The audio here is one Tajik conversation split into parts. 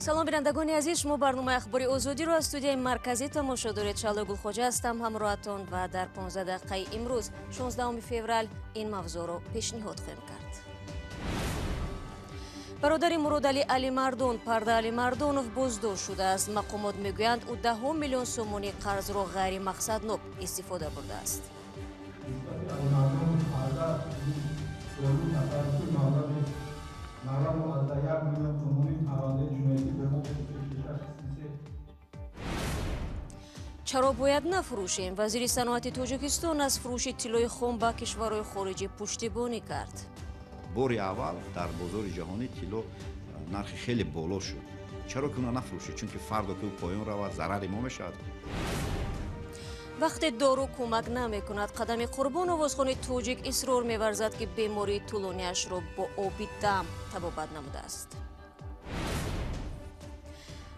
салом бинандагони азиз, шумо барномаи ахбори озодиро аз студияи марказӣ тамошо доред. Шало Гулхоҷа ҳастам ҳамроҳатон ва дар 15 дақиқаи имрӯз 16 феврал ин мавзӯъро пешниҳод хоҳем кард. бародари Муродали Алимардон Парда Алимардонов боздошт шудааст. мақомот мегӯянд ӯ 10 миллион сомонии қарзро ғайримақсаднок истифода бурдааст. чаро бояд нафурӯшем? вазири саноатӣ Тоҷикистон аз фурӯши тиллои хом ба кишварҳои хориҷӣ пуштибонӣ кард. бори аввал дар бозори ҷаҳонӣ тилло нархи хеле боло шуд. чаро ки уна нафурӯшид? чунки фардо ки ӯ поён равад зарари мо мешавад. вақте дору кӯмак намекунад, Қадами Қурбон овозхони тоҷик исрор меварзад ки бемории тӯлониашро бо оби дам табобат намудааст.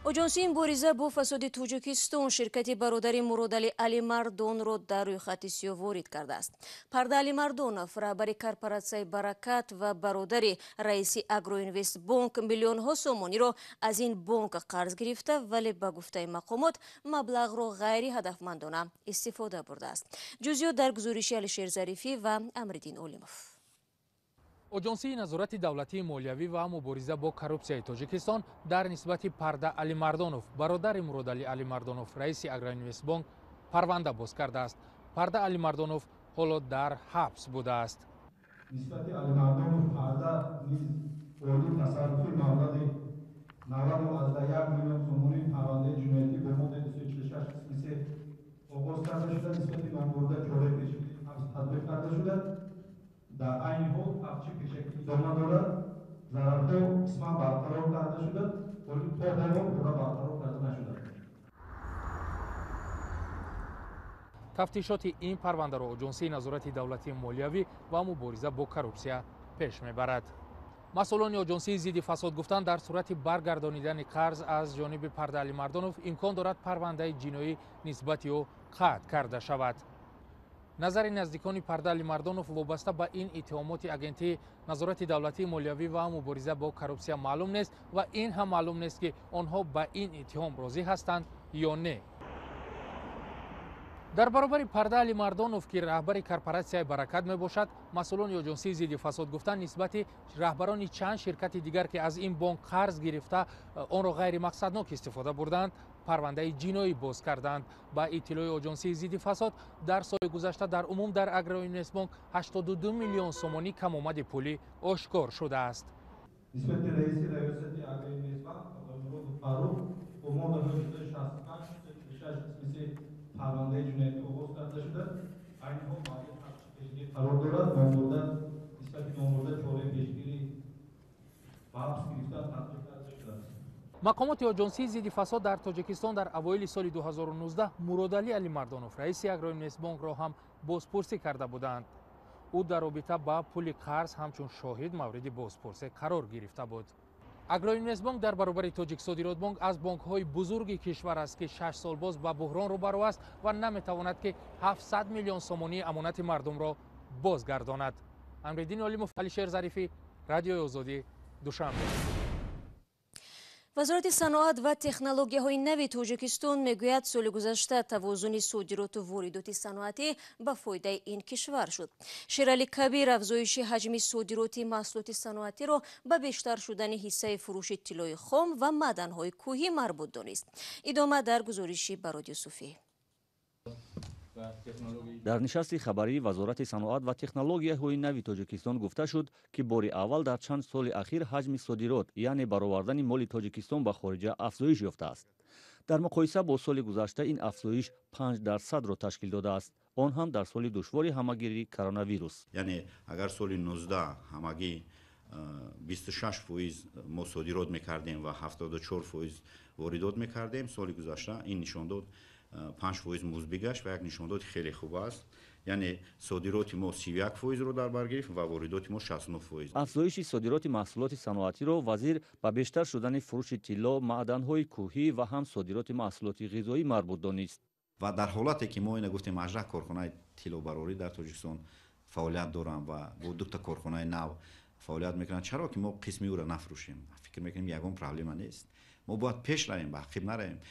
оҷонсии мубориза бо фасоди Тоҷикистон ширкати бародари Муродали Алимардонро дар рӯйхати сиёҳ ворид кардааст. Парда Алимардонов, раҳбари корпоратсияи Баракат ва бародари раиси Агроинвестбонк миллионҳо сомониро аз ин бонк қарз гирифта, вале ба гуфтаи мақомот маблағро ғайри ҳадафмандона истифода бурдааст. ҷузъиёт дар гузориши Алишер Зарифӣ ва Амриддин Олимов. оҷонсии назорати давлатии молиявӣ ва мубориза бо коррупсияи Тоҷикистон дар нисбати Парда Алимардонов, бародари Муродали Алимардонов, раиси Агроинвестбонк, парванда боз кардааст. Парда Алимардонов ҳоло дар ҳабс будааст. нисбати Алимардонов Парда низ оли тасарруфи маблағи 91 миллион сомонии парвандаи ҷиноятӣ бо моддаи 246 қисми 3 оғоз карда шуда, нисбати номбурда чораи пешгирии ҳабс татбиқ карда шуда. дар айни ҳол ҳабсчи пешакӣ идома дорад. зарарҳо қисман барқарор карда шуда, вале то ҳоло пурра барқарор карда нашуданд. тафтишоти ин парвандаро оҷонсии назорати давлатии молиявӣ ва мубориза бо коррупсия пеш мебарад. масъулони оҷонсии зидди фасод гуфтанд, дар сурати баргардонидани қарз аз ҷониби Парда Алимардонов имкон дорад парвандаи ҷиноӣ нисбати ӯ қатъ карда шавад. назари наздикони Парда Алимардонов вобаста ба ин иттиҳомоти агентии назорати давлатии молиявӣ ва мубориза бо коррупсия маълум нест ва ин ҳам маълум нест ки онҳо ба ин иттиҳом розӣ ҳастанд ё не. дар баробари Парда Алимардонов, ки раҳбари корпоратсияи Баракат мебошад, масъулони оҷонсии зидди фасод гуфтанд, нисбати раҳбарони чанд ширкати дигар ки аз ин бонк қарз гирифта онро ғайримақсаднок истифода бурданд, парвандаи ҷиноӣ боз карданд. ба иттилои оҷонсии зидди фасод, дар соли гузашта дар умум дар Агроинвестбонк 82 миллион сомонӣ камомади пулӣ ошкор шудааст. нисбати раиси раёсати Агроинвестбонк Фарух бо моддаҳои 265 қисми 3 парвандаи ҷиноятӣ оғоз карда шуда, айни ҳол маъмули ҳабсчи пешгирӣ қарор дорад. номбурда нисбати номбурда чораи пешгирӣ ба ҳабс гирифтан татбиқ карда шудааст. мақомоти оҷонсии зидди фасод дар Тоҷикистон дар авоили соли 2019 Муродали Алимардонов, раиси Агроинвестбонкро ҳам бозпурсӣ карда буданд. ӯ дар робита ба пули қарз ҳамчун шоҳид мавриди бозпурсӣ қарор гирифта буд. Агроинвестбонк дар баробари Тоҷик содиротбонк аз бонкҳои бузурги кишвар аст, ки 6 сол боз ба буҳрон рӯбарӯ аст ва наметавонад ки 700 миллион сомонии амонати мардумро бозгардонад. Амриддин Олимов, Алишер Зарифӣ, Радиои Озодӣ, Душанбе. вазорати саноат ва технологияҳои нави Тоҷикистон мегӯяд, соли гузашта тавозуни содироту воридоти саноатӣ ба фоидаи ин кишвар шуд. Шерали кабир афзоиши ҳаҷми содироти маҳсулоти саноатиро ба бештар шудани ҳиссаи фурӯши тиллои хом ва маъданҳои кӯҳӣ марбут донист. идома дар гузориши Барод Юсуфӣ. дар нишасти хабарии вазорати саноат ва технологияҳои нави Тоҷикистон гуфта шуд, ки бори аввал дар чанд соли ахир ҳаҷми содирот, яъне баровардани моли Тоҷикистон ба хориҷа афзоиш ёфтааст. дар муқоиса бо соли гузашта ин афзоиш 5% ташкил додааст, он ҳам дар соли душвори ҳамагирии коронавирус. яъне агар соли 19 ҳамагӣ 26% мо содирот мекардем ва 74% воридот мекардем, соли гузашта ин нишон дод 5% музбӣ гашт ва як нишондоди хеле хуб аст. яъне содироти мо 31%ро дар бар гирифт ва воридоти мо 69%. афзоиши содироти маҳсулоти саноатиро вазир ба бештар шудани фурӯши тилло, маъданҳои кӯҳӣ ва ҳам содироти маҳсулоти ғизоӣ марбут донист. ва дар ҳолате ки мо ина гуфтем 18 корхонаи тиллобарорӣ дар Тоҷикистон фаъолият доранд ва бо 2 корхонаи нав فعالیت میکنن. چرا که ما قسمی او را نفروشیم؟ فکر میکنیم یگان پرابلم نیست. ما باید پیش رویم، عقب نرویم.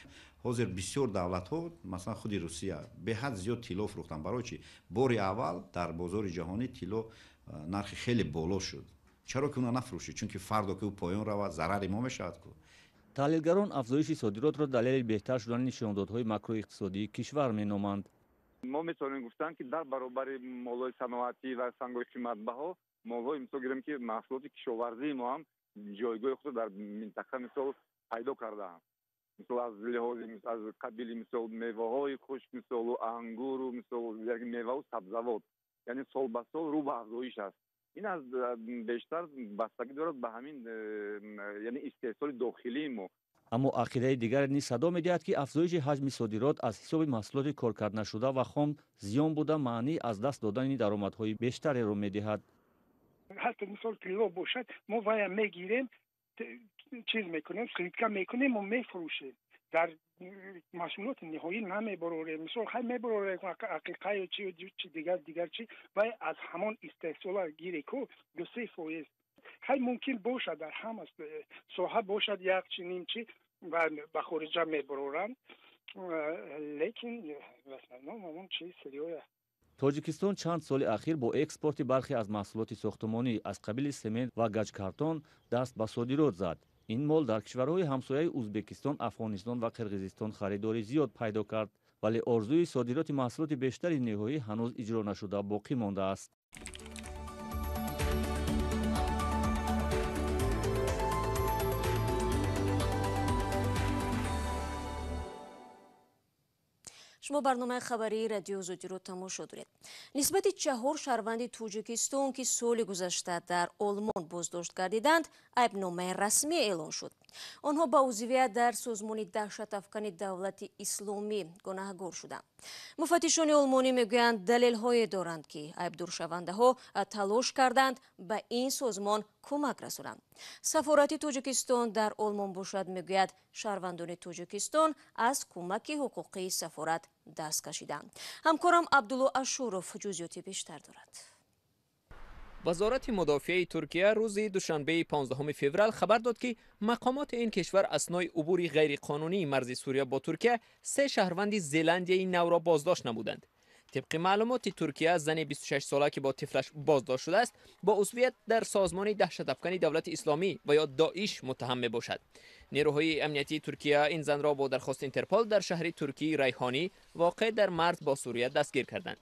حاضر بسیار دولت ها مثلا خود روسیه به حد زیاد طلا فروختن. برای چی؟ بار اول در بازار جهانی طلا نرخ خیلی بالا شد. چرا که اونا نفروشید؟ چون که فردا که او پایان رود ضرر ما میشود. تحلیلگران افزایش صادرات را دلیل بهتر شدن نشاندادهای ماکرواقتصادی کشور مینامند. ما میتونیم گفتن که در برابر مال‌های صناعتی و سنگ‌های قیمت‌بها مال‌های مثل گیریم که محصولات کشاورزی ما هم جایگاه خود در منطقه مثل پیدا کرده هم. مثل از لحاظ از قبیل مثل میوه‌های خشک مثل انگور و مثل میوه و سبزیجات، یعنی سال به سال رو به افزایش است. این از بیشتر بستگی دارد به همین یعنی استحصال داخلی ما. اما عقیده دیگر نیز صدا می‌دهد که افزایش حجم صادرات از حساب محصولات کارکرد نشده و خام زیان بوده معنی از دست دادن درآمدهای بیشتری را می‌دهد. حتی مثال طلا باشد ما وای میگیریم چیز میکنیم سکریپکا میکنیم و میفروشیم در محصولات نهایی نمیبروریم. مثلا خیلی میبروریم عقیقه یا چی دیگر چی و از همان استحصال گیری کو 2-3%. خیلی ممکن باشد در هم ساحه باشد یک چنین چی و به خارج میبرورن، لیکن مثلا همون چیز سریعه. تاجیکستان چند سال اخیر با اکسپورت برخی از محصولات ساختمانی از قبیل سمنت و گچ کارتون دست به صادرات زد. این مال در کشورهای همسایه ازبکستان، افغانستان و قرقیزستان خریداری زیاد پیدا کرد، ولی آرزوی صادرات محصولات بیشتری نهایی هنوز اجرا نشده باقی مانده است. شما برنامه خبری رادیو ازودی رو تماشا دارید. نسبت 4 شهروند تاجیکستان که سال گذشته در آلمان بازداشت گردیدند، عیبنامه رسمی اعلان شد. آنها با عضویت در سازمان دهشت افکن دولت اسلامی گناهگار شدند. مفتشان آلمانی میگویند دلیل‌هایی دارند که عیبدار شونده ها تلاش کردند به این سازمان کمک رسانند. سفارت تاجیکستان در آلمان باشد میگوید شهروندان تاجیکستان از کمک حقوقی سفارت دست کشیدند. همکارم عبدالله اشوروف جزئیات بیشتر دارد. وزارت مدافع ترکیه روز دوشنبه 15 فوریه خبر داد که مقامات این کشور اثنای عبور غیرقانونی مرز سوریه با ترکیه 3 شهروند زلندیایی نو را بازداشت نمودند. طبق معلومات ترکیه، زن 26 ساله که با طفلش بازداشت شده است با عضویت در سازمان دهشت افکن دولت اسلامی و یا داعش متهم می باشد. نیروهای امنیتی ترکیه این زن را با درخواست اینترپل در شهر ترکی ریحانی واقع در مرز با سوریه دستگیر کردند.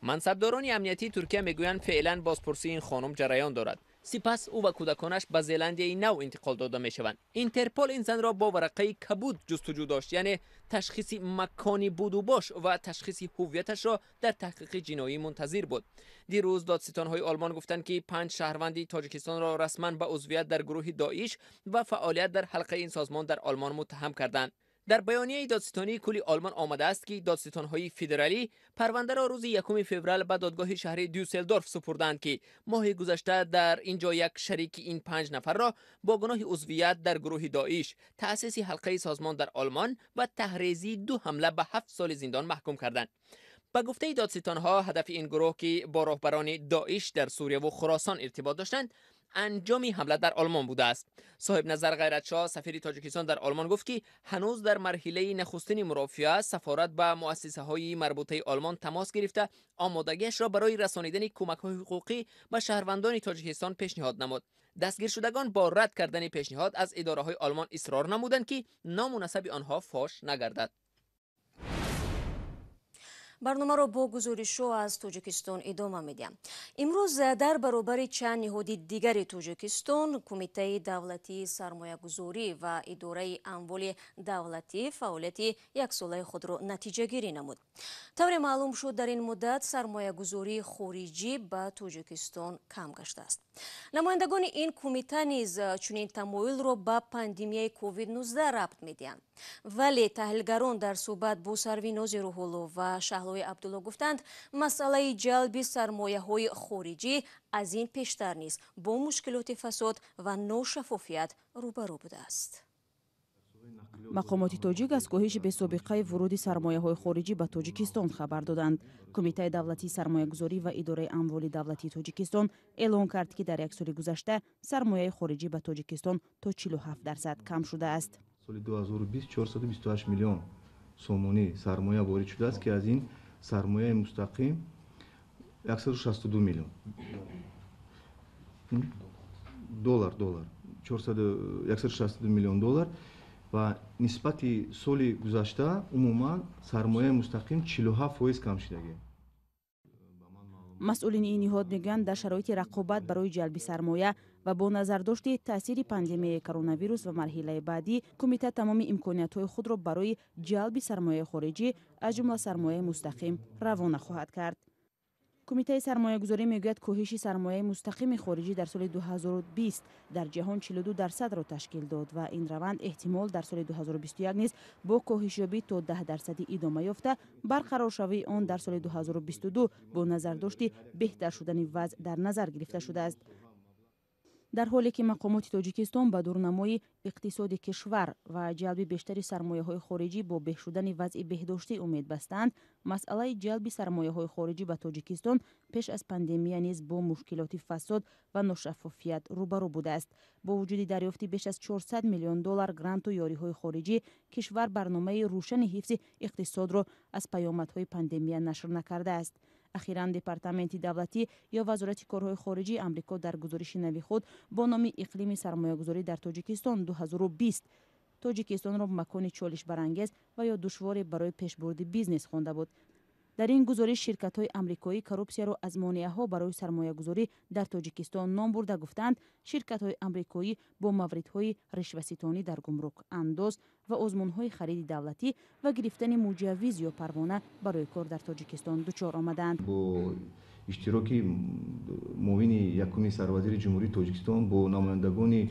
منصبداران امنیتی ترکیه میگویند فعلا بازپرسی این خانم جریان دارد. سپس او و کودکانش به زلندیای نو انتقال داده می شوند. اینترپل این زن را با ورقه کبود جستجو داشت، یعنی تشخیص مکانی بود و باش و تشخیص هویتش را در تحقیق جنایی منتظر بود. دیروز دادستان‌های آلمان گفتند که 5 شهروند تاجیکستان را رسما به عضویت در گروه داعش و فعالیت در حلقه این سازمان در آلمان متهم کردند. در بیانیه دادستانی کل آلمان آمده است که دادستان‌های فدرالی پرونده را روز 1 فوریه به دادگاه شهر دوسلدورف سپردند که ماه گذشته در اینجا یک شریک این 5 نفر را با گناه عضویت در گروه داعش، تأسیس حلقه سازمان در آلمان و تحریزی 2 حمله به 7 سال زندان محکوم کردند. به گفته دادستان‌ها هدف این گروه که با راهبران داعش در سوریه و خراسان ارتباط داشتند انجام حمله در آلمان بوده است. صاحب نظر غیرتشاه سفیر تاجیکستان در آلمان گفت که هنوز در مرحله نخستین مرافعه سفارت به مؤسسه‌های مربوطه آلمان تماس گرفته آمادگیش را برای رسانیدن کمک‌های حقوقی به شهروندان تاجیکستان پیشنهاد نمود. دستگیر شدگان با رد کردن پیشنهاد از اداره‌های آلمان اصرار نمودند که نام و نسب آنها فاش نگردد. برنامه را با گزارش از تاجیکستان ادامه میدیم. امروز در برابر چند نهاد دیگر تاجیکستان، کمیته دولتی سرماягузорӣ و اداره اموال دولتی فعالیت 1 ساله خود را نتیجه گیری نمود. طور معلوم شد در این مدت سرمایه‌گذاری خارجی به تاجیکستان کم گشته است. نمایندگان این کمیته نیز چنین تمایل را به پاندمیای کووید 19 ربط میدهند. ولی تحلیلگران در صحبت با سرویناز روحولو و شهلای عبدالله گفتند مسئله جلب سرمایه‌های خارجی از این پیشتر نیز با مشکلات فساد و ناشفافیت روبرو بوده است. мақомоти тоҷик аз коҳиши бесобиқаи вуруди сармояҳои хориҷӣ ба Тоҷикистон хабар доданд. Кумитаи давлатии сармоягузорӣ ва идораи амводи давлатии Тоҷикистон эълон кард, ки дар як соли гузашта сармояи хориҷӣ ба Тоҷикистон то 47% кам шудааст. соли 2020 428 миллион сомонӣ сармоя ворид шудааст, ки аз ин сармояи мустақим 162 миллион доллар 162 миллион доллар ва нисбати соли гузашта умуман сармояи мустақим 47% кам шудагӣ. масъулини ин ниҳод мегӯянд, дар шароити рақобат барои ҷалби сармоя ва бо назардошти таъсири пандемияи коронавирус ва марҳилаи баъдӣ, кумита тамоми имкониятҳои худро барои ҷалби сармояи хориҷӣ аз ҷумла сармояи мустақим равона хоҳад кард. кумитаи сармоягузорӣ мегӯяд, коҳиши сармояи мустақими хориҷӣ дар соли 2020 дар ҷаҳон 42% ташкил дод ва ин раванд эҳтимол дар соли 2021 низ бо коҳишёбӣ то 10% идома ёфта, барқароршавии он дар соли 2022 бо назардошти беҳтар шудани вазъ дар назар гирифта шудааст. дар ҳоле ки мақомоти Тоҷикистон ба дурнамои иқтисоди кишвар ва ҷалби бештари сармояҳои хориҷӣ бо беҳшудани вазъи беҳдоштӣ умед бастанд, масъалаи ҷалби сармояҳои хориҷӣ ба Тоҷикистон пеш аз пандемия низ бо мушкилоти фасод ва ношаффофият рӯбарӯ будааст. бо вуҷуди дарёфти беш аз 400 миллион доллар гранту ёриҳои хориҷӣ, кишвар барномаи рӯшани ҳифзи иқтисодро аз паёмадҳои пандемия нашр накардааст. ахиран департаменти давлатӣ ё вазорати корҳои хориҷии амрико дар гузориши нави худ бо номи иқлими сармоягузорӣ дар Тоҷикистон 2020 Тоҷикистонро макони чолишбарангез ва ё душворе барои пешбурди бизнес хонда буд. дар ин гузориш ширкатҳои амрикоӣ коррупсияро аз монеаҳо барои сармоягузорӣ дар Тоҷикистон ном бурда гуфтанд, ширкатҳои амрикоӣ бо мавридҳои ришваситонӣ дар гумрук, андоз ва озмунҳои хариди давлатӣ ва гирифтани муҷаввиз ё парвона барои кор дар Тоҷикистон дучор омаданд. бо иштироки муовини якуми сарвазири ҷумҳурии Тоҷикистон бо намояндагони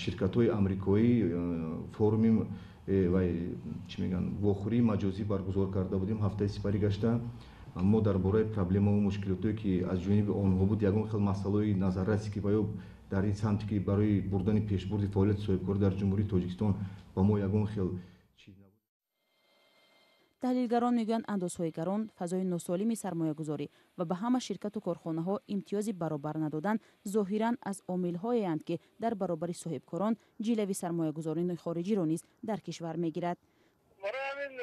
ширкатҳои амрикоӣ форуми ва чӣ мегӯянд вохӯрии маҷозӣ баргузор карда будем. ҳафтаи сипарӣ гашта мо дар бораи проблемаву мушкилотое ки аз ҷониби онҳо буд ягон хел масъалаҳои назарраси ки ба ё дар ин самти ки барои бурдани пешбурди фаъолияти соҳибкорӣ дар ҷумҳурии Тоҷикистон ба мо ягон хел чиз набуд. таҳлилгарон мегӯянд, андозҳои гарон, фазои носолими сармоягузорӣ ва ба ҳама ширкату корхонаҳо имтиёзи баробар надодан зоҳиран аз омилҳоеанд, ки дар баробари соҳибкорон ҷилави сармоягузорини хориҷиро низ дар кишвар мегирад. барои ҳамин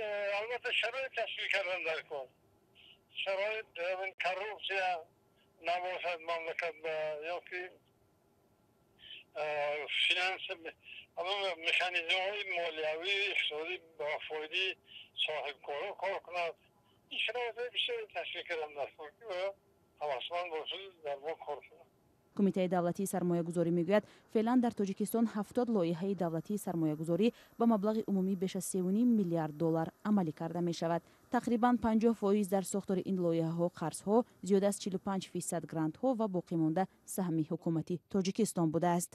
албатта шароит ташкил кардан дар кор, шароит коррупсия набошад мамлакатда ёки финанс механизмҳои молиявӣ иқтисодӣ ба фоидаи соҳибкорон кор кунад. ин шароитҳои бисёре ташкил кардан дар кор ки ҳавасманд бошад дар мо кор кунад. кумитаи давлатии сармоягузорӣ мегӯяд, феълан дар Тоҷикистон 70 лоиҳаи давлатии сармоягузорӣ ба маблағи умумӣ беш аз 3,5 миллиард доллар амалӣ карда мешавад. тақрибан 50% дар сохтори ин лоиҳаҳо қарзҳо, зиёда аз 45% грантҳо ва боқимонда саҳми ҳукумати Тоҷикистон будааст.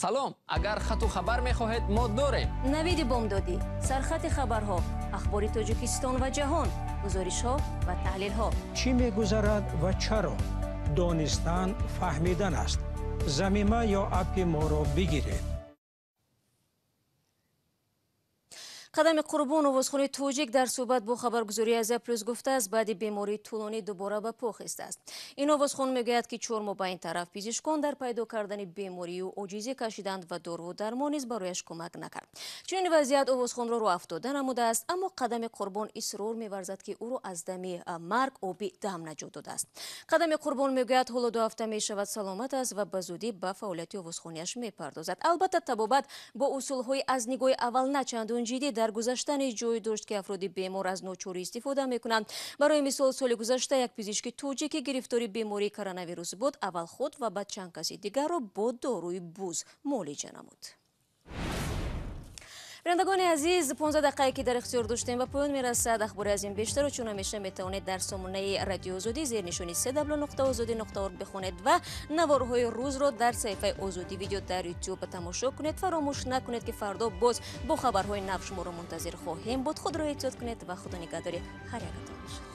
салом, агар хату хабар мехоҳед мо дорем. навиди бомдодӣ, сархати хабарҳо, ахбори Тоҷикистон ва ҷаҳон, гузоришҳо ва таҳлилҳо. чӣ мегузарад ва чаро? донистан, фаҳмидан аст. замима ё апи моро бигиред. қадами Қурбон, овозхони тоҷик, дар суҳбат бо хабаргузории Азия плюс гуфтааст, баъди бемории тӯлонӣ дубора ба по хистааст. ин овозхон мегӯяд, ки 4 моҳ ба ин тараф пизишкон дар пайдо кардани беморию оҷизӣ кашиданд ва дору дармон низ барояш кӯмак накард. чунин вазъият овозхонро роҳафтода намудааст, аммо Қадами Қурбон исрор меварзад, ки ӯро аз дами марг оби дам наҷот додааст. Қадами Қурбон мегӯяд, ҳоло 2 ҳафта мешавад саломат аст ва ба зудӣ ба фаъолияти овозхониаш мепардозад. албатта табобат бо усулҳои аз нигоҳи аввал на чандон ҷиддӣ дар гузаштани ҷой дошт, ки афроди бемор аз ночорӣ истифода мекунанд. барои мисол, соли гузашта як пизишки тоҷик, ки гирифтори бемории коронавирус буд, аввал худ ва баъд чанд каси дигарро бо доруи буз муолиҷа намуд. бинандагони азиз, 15 дақиқае ки дар ихтиёр доштем ба поён мерасад. ахбори аз ин бештарро чун ҳамеша метавонед дар сомонаи радио Озодӣ зернишони www.ozodi.org бихонед ва наворҳои рӯзро дар саҳифаи Ozodivideo дар YouTube тамошо кунед. фаромӯш накунед, ки фардо боз бо хабарҳои нав шуморо мунтазир хоҳем буд. худро эҳтиёт кунед ва худо нигаҳдори ҳар якатон бошад.